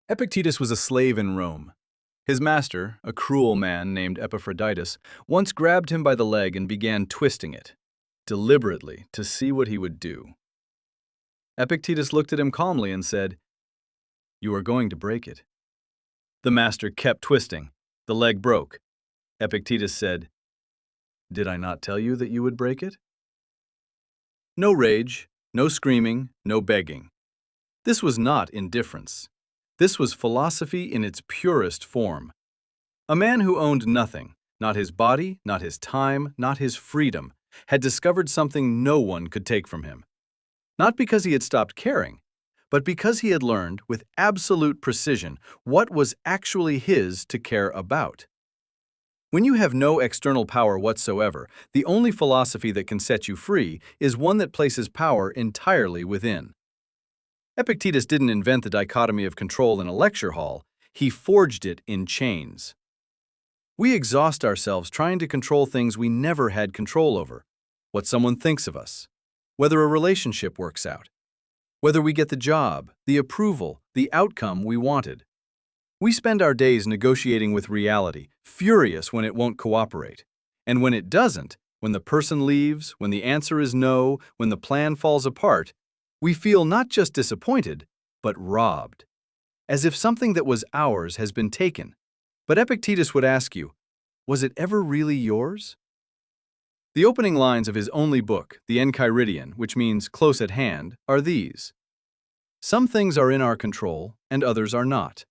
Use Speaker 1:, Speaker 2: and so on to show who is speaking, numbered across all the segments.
Speaker 1: Epictetus was a slave in Rome. His master, a cruel man named Epictetus, once grabbed him by the leg and began twisting it, deliberately, to see what he would do. Epictetus looked at him calmly and said, "You are going to break it." The master kept twisting. The leg broke. Epictetus said, "Did I not tell you that you would break it?" No rage, no screaming, no begging. This was not indifference. This was philosophy in its purest form. A man who owned nothing, not his body, not his time, not his freedom, had discovered something no one could take from him. Not because he had stopped caring, but because he had learned with absolute precision what was actually his to care about. When you have no external power whatsoever, the only philosophy that can set you free is one that places power entirely within. Epictetus didn't invent the dichotomy of control in a lecture hall, he forged it in chains. We exhaust ourselves trying to control things we never had control over. What someone thinks of us, whether a relationship works out, whether we get the job, the approval, the outcome we wanted. We spend our days negotiating with reality, furious when it won't cooperate. And when it doesn't, when the person leaves, when the answer is no, when the plan falls apart, we feel not just disappointed, but robbed, as if something that was ours has been taken. But Epictetus would ask you, was it ever really yours? The opening lines of his only book, the Enchiridion, which means close at hand, are these. Some things are in our control, and others are not.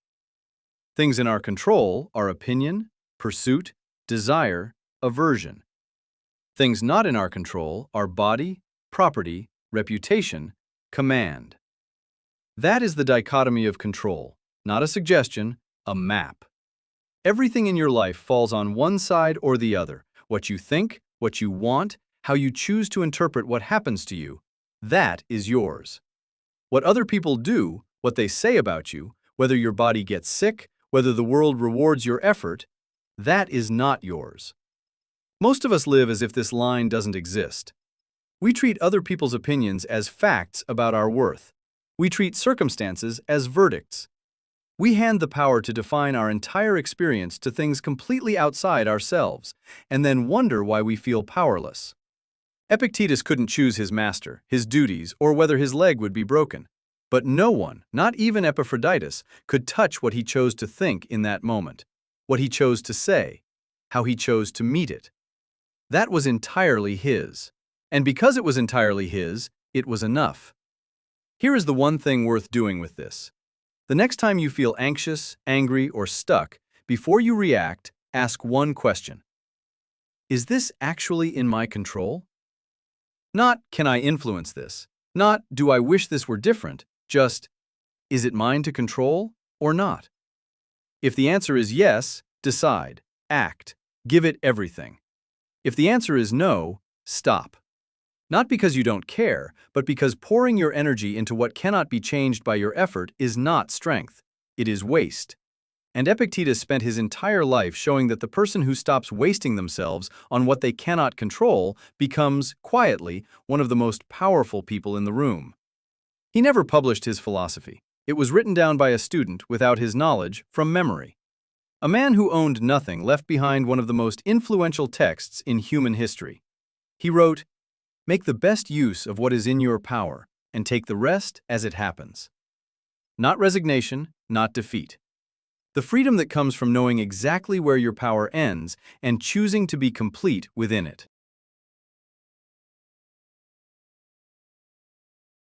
Speaker 1: Things in our control are opinion, pursuit, desire, aversion. Things not in our control are body, property, reputation, command. That is the dichotomy of control, not a suggestion, a map. Everything in your life falls on one side or the other. What you think, what you want, how you choose to interpret what happens to you, that is yours. What other people do, what they say about you, whether your body gets sick, whether the world rewards your effort, that is not yours. Most of us live as if this line doesn't exist. We treat other people's opinions as facts about our worth. We treat circumstances as verdicts. We hand the power to define our entire experience to things completely outside ourselves, and then wonder why we feel powerless. Epictetus couldn't choose his master, his duties, or whether his leg would be broken. But no one, not even Epictetus, could touch what he chose to think in that moment, what he chose to say, how he chose to meet it. That was entirely his. And because it was entirely his, it was enough. Here is the one thing worth doing with this. The next time you feel anxious, angry, or stuck, before you react, ask one question. Is this actually in my control? Not, can I influence this? Not, do I wish this were different? Just, is it mine to control or not? If the answer is yes, decide, act, give it everything. If the answer is no, stop. Not because you don't care, but because pouring your energy into what cannot be changed by your effort is not strength. It is waste. And Epictetus spent his entire life showing that the person who stops wasting themselves on what they cannot control becomes, quietly, one of the most powerful people in the room. He never published his philosophy. It was written down by a student without his knowledge from memory. A man who owned nothing left behind one of the most influential texts in human history. He wrote, "Make the best use of what is in your power, and take the rest as it happens." Not resignation, not defeat. The freedom that comes from knowing exactly where your power ends and choosing to be complete within it.